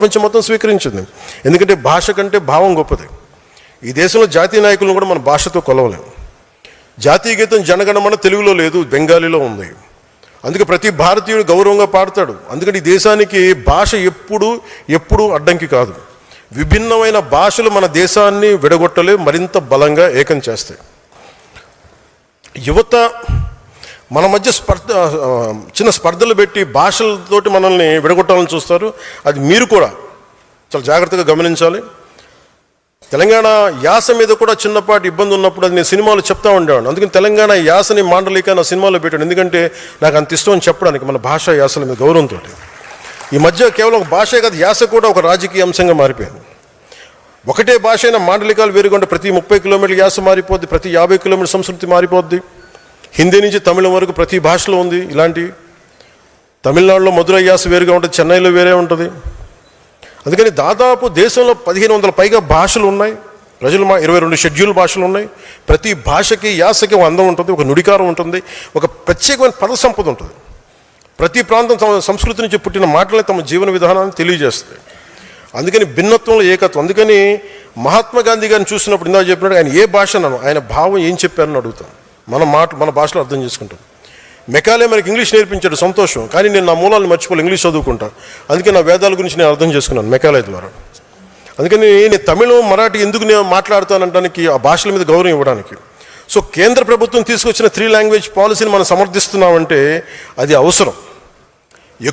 ప్రపంచం మొత్తం స్వీకరించింది. ఎందుకంటే భాష కంటే భావం గొప్పది. ఈ దేశంలో జాతీయ నాయకులను కూడా మన భాషతో కొలవలేము. జాతీయ గీతం జనగణమన తెలుగులో లేదు, బెంగాలీలో ఉంది. అందుకే ప్రతి భారతీయుడు గౌరవంగా పాడతాడు. అందుకని ఈ దేశానికి భాష ఎప్పుడు అడ్డంకి కాదు. విభిన్నమైన భాషలు మన దేశాన్ని విడగొట్టలే, మరింత బలంగా ఏకం చేస్తాయి. యువత మన మధ్య చిన్న స్పర్ధలు పెట్టి భాషలతోటి మనల్ని విడగొట్టాలని చూస్తారు. అది మీరు కూడా చాలా జాగ్రత్తగా గమనించాలి. తెలంగాణ యాస మీద కూడా చిన్నపాటి ఇబ్బంది ఉన్నప్పుడు అది నేను సినిమాలో చెప్తా ఉండేవాడు. అందుకని తెలంగాణ యాసని మాండలిక నా సినిమాలో పెట్టాను. ఎందుకంటే నాకు అంత ఇష్టం అని చెప్పడానికి, మన భాష యాసల మీద గౌరవంతో. ఈ మధ్య కేవలం ఒక భాషే కాదు, యాస కూడా ఒక రాజకీయ అంశంగా మారిపోయింది. ఒకటే భాష అయినా మాండలికాలు వేరుగా ప్రతి 30 కిలోమీటర్ల యాస మారిపోద్ది, ప్రతి 50 కిలోమీటర్ల సంస్కృతి మారిపోద్ది. హిందీ నుంచి తమిళం వరకు ప్రతి భాషలో ఉంది ఇలాంటి. తమిళనాడులో మధురై యాస వేరుగా ఉంటుంది, చెన్నైలో వేరే ఉంటుంది. అందుకని దాదాపు దేశంలో 1500 పైగా భాషలు ఉన్నాయి. ప్రజలు 22 షెడ్యూల్ భాషలు ఉన్నాయి. ప్రతి భాషకి యాసకి ఒక అందం ఉంటుంది, ఒక నుడికారం ఉంటుంది, ఒక ప్రత్యేకమైన పద సంపద ఉంటుంది. ప్రతి ప్రాంతం తమ సంస్కృతి నుంచి పుట్టిన మాటలే తమ జీవన విధానాన్ని తెలియజేస్తాయి. అందుకని భిన్నత్వంలో ఏకత్వం. అందుకని మహాత్మా గాంధీ గారిని చూసినప్పుడు ఇందాక చెప్పినట్టు ఆయన ఏ భాష అన్నాను, ఆయన భావం ఏం చెప్పారని అడుగుతాం. మన భాషలో అర్థం చేసుకుంటాం. మెకాలే మనకి ఇంగ్లీష్ నేర్పించాడు, సంతోషం. కానీ నేను నా మూలాలను మర్చిపోలే, ఇంగ్లీష్ చదువుకుంటాను. అందుకే నా వేదాల గురించి నేను అర్థం చేసుకున్నాను మెకాలే ద్వారా. అందుకని నేను తమిళం, మరాఠీ ఎందుకు నేను మాట్లాడతానంటానికి, ఆ భాషల మీద గౌరవం ఇవ్వడానికి. సో కేంద్ర ప్రభుత్వం తీసుకొచ్చిన 3 లాంగ్వేజ్ పాలసీని మనం సమర్థిస్తున్నామంటే అది అవసరం.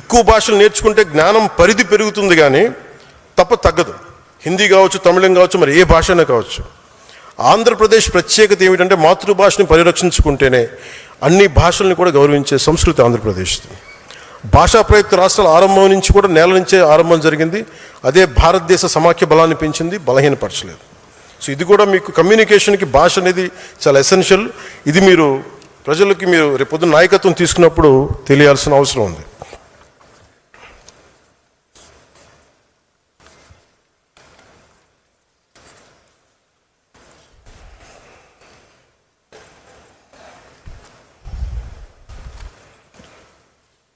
ఎక్కువ భాషలు నేర్చుకుంటే జ్ఞానం పరిధి పెరుగుతుంది, కానీ తగ్గదు. హిందీ కావచ్చు, తమిళం కావచ్చు, మరి ఏ భాషనే కావచ్చు. ఆంధ్రప్రదేశ్ ప్రత్యేకత ఏమిటంటే మాతృభాషని పరిరక్షించుకుంటేనే అన్ని భాషల్ని కూడా గౌరవించే సంస్కృతి ఆంధ్రప్రదేశ్ది. భాషా ప్రయుక్త రాష్ట్రాల ఆరంభం నుంచి కూడా నేల నుంచే ఆరంభం జరిగింది. అదే భారతదేశ సమాఖ్య బలాన్ని పెంచింది, బలహీనపరచలేదు. సో ఇది కూడా మీకు కమ్యూనికేషన్కి భాష అనేది చాలా ఎసెన్షియల్. ఇది మీరు ప్రజలకి మీరు రేపొద్దున నాయకత్వం తీసుకున్నప్పుడు తెలియాల్సిన అవసరం ఉంది.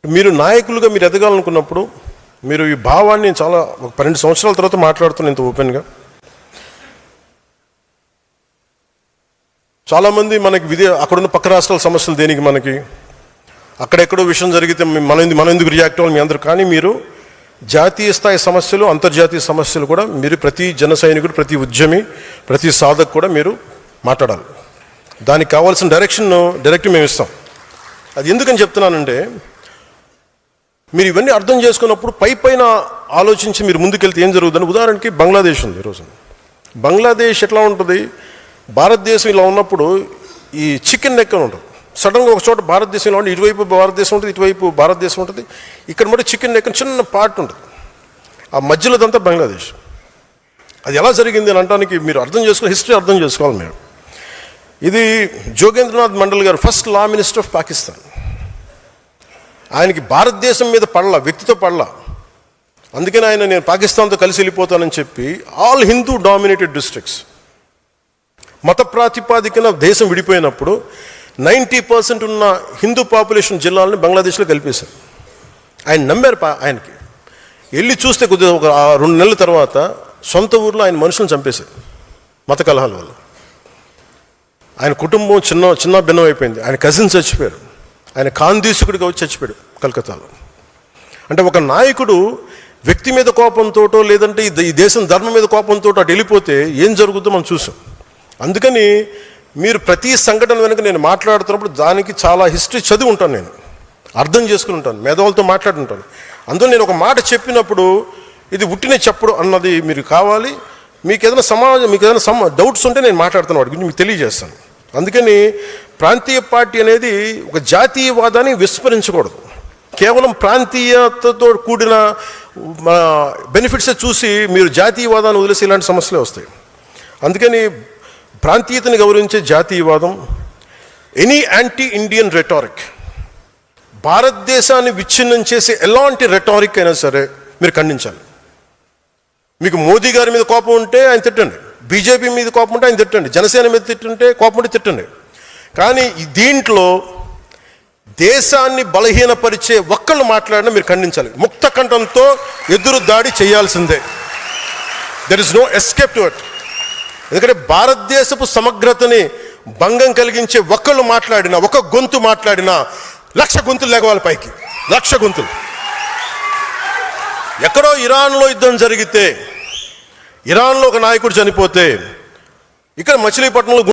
మీరు నాయకులుగా మీరు ఎదగాలనుకున్నప్పుడు మీరు ఈ భావాన్ని చాలా 12 సంవత్సరాల తర్వాత మాట్లాడుతున్న ఇంత ఓపెన్గా. చాలామంది మనకి అక్కడున్న పక్క రాష్ట్రాల సమస్యలు దేనికి, మనకి అక్కడెక్కడో విషయం జరిగితే మనం ఎందుకు రియాక్ట్ అవ్వాలి మీ అందరూ. కానీ మీరు జాతీయ స్థాయి సమస్యలు, అంతర్జాతీయ సమస్యలు కూడా మీరు ప్రతి జన సైనికుడు, ప్రతి ఉద్యమి, ప్రతి సాధకు కూడా మీరు మాట్లాడాలి. దానికి కావాల్సిన డైరెక్ట్ మేము ఇస్తాం. అది ఎందుకని చెప్తున్నానంటే, మీరు ఇవన్నీ అర్థం చేసుకున్నప్పుడు పైన ఆలోచించి మీరు ముందుకెళ్తే ఏం జరుగుతుందని. ఉదాహరణకి బంగ్లాదేశ్ ఉంది. ఈరోజు బంగ్లాదేశ్ ఎట్లా ఉంటుంది, భారతదేశం ఇలా ఉన్నప్పుడు ఈ చికెన్ నెక్ అని ఉంటుంది. సడన్గా ఒక చోట భారతదేశంలో ఉండి ఇటువైపు భారతదేశం ఉంటుంది, ఇటువైపు భారతదేశం ఉంటుంది. ఇక్కడ మరి చికెన్ నెక్ చిన్న పార్ట్ ఉంటుంది, ఆ మధ్యలోదంతా బంగ్లాదేశ్. అది ఎలా జరిగింది అని అనడానికి మీరు అర్థం చేసుకుని హిస్టరీ అర్థం చేసుకోవాలి మీరు. ఇది జోగేంద్రనాథ్ మండల్ గారు first law minister of Pakistan. ఆయనకి భారతదేశం మీద వ్యక్తితో పడలా. అందుకని ఆయన నేను పాకిస్తాన్తో కలిసి వెళ్ళిపోతానని చెప్పి ఆల్ హిందూ డామినేటెడ్ డిస్ట్రిక్ట్స్, మత ప్రాతిపాదికన దేశం విడిపోయినప్పుడు 90% ఉన్న హిందూ పాపులేషన్ జిల్లాలని బంగ్లాదేశ్లో కలిపేశారు. ఆయన నమ్మారు. ఆయనకి వెళ్ళి చూస్తే కొద్దిగా ఒక 2 నెలల తర్వాత సొంత ఊర్లో ఆయన మనుషులను చంపేశారు మత కలహాల వల్ల. ఆయన కుటుంబం చిన్న భిన్నం అయిపోయింది. ఆయన కజిన్స్ చచ్చిపోయారు. ఆయన కాందీసుకుడిగా వచ్చి చచ్చిపోయాడు కలకత్తాలో. అంటే ఒక నాయకుడు వ్యక్తి మీద కోపంతోటో లేదంటే ఈ దేశం ధర్మం మీద కోపంతో అటు వెళ్ళిపోతే ఏం జరుగుతుందో మనం చూసాం. అందుకని మీరు ప్రతి సంఘటన వెనుక నేను మాట్లాడుతున్నప్పుడు దానికి చాలా హిస్టరీ చదివి ఉంటాను, నేను అర్థం చేసుకుని ఉంటాను, మేధావులతో మాట్లాడుతుంటాను. అందులో నేను ఒక మాట చెప్పినప్పుడు ఇది ఉట్టినే చెప్పడు అన్నది మీరు కావాలి. మీకు ఏదైనా డౌట్స్ ఉంటే నేను మాట్లాడుతాను, వాటి గురించి మీకు తెలియజేస్తాను. అందుకని ప్రాంతీయ పార్టీ అనేది ఒక జాతీయవాదాన్ని విస్మరించకూడదు. కేవలం ప్రాంతీయతతో కూడిన బెనిఫిట్స్ చూసి మీరు జాతీయవాదాన్ని వదిలేసి ఇలాంటి సమస్యలే వస్తాయి. అందుకని ప్రాంతీయతని గౌరవించే జాతీయవాదం, ఎనీ యాంటీ ఇండియన్ రెటారిక్, భారతదేశాన్ని విచ్ఛిన్నం చేసే ఎలాంటి రెటారిక్ అయినా సరే మీరు ఖండించాలి. మీకు మోదీ గారి మీద కోపం ఉంటే ఆయన తిట్టండి, బీజేపీ మీద కోపం ఉంటే ఆయన తిట్టండి, జనసేన మీద కోపం ఉంటే తిట్టండి. కానీ దీంట్లో దేశాన్ని బలహీనపరిచే ఒక్కళ్ళు మాట్లాడినా మీరు ఖండించాలి. ముక్త కంఠంతో ఎదురు దాడి చేయాల్సిందే. There is no escape to it. ఎందుకంటే భారతదేశపు సమగ్రతని భంగం కలిగించే ఒక్కళ్ళు మాట్లాడినా, ఒక గొంతు మాట్లాడినా 1,00,000 గొంతులు లేగవాలి పైకి, 1,00,000 గొంతులు. ఎక్కడో ఇరాన్లో యుద్ధం జరిగితే, ఇరాన్లో ఒక నాయకుడు చనిపోతే, ఇక్కడ మచిలీపట్నంలో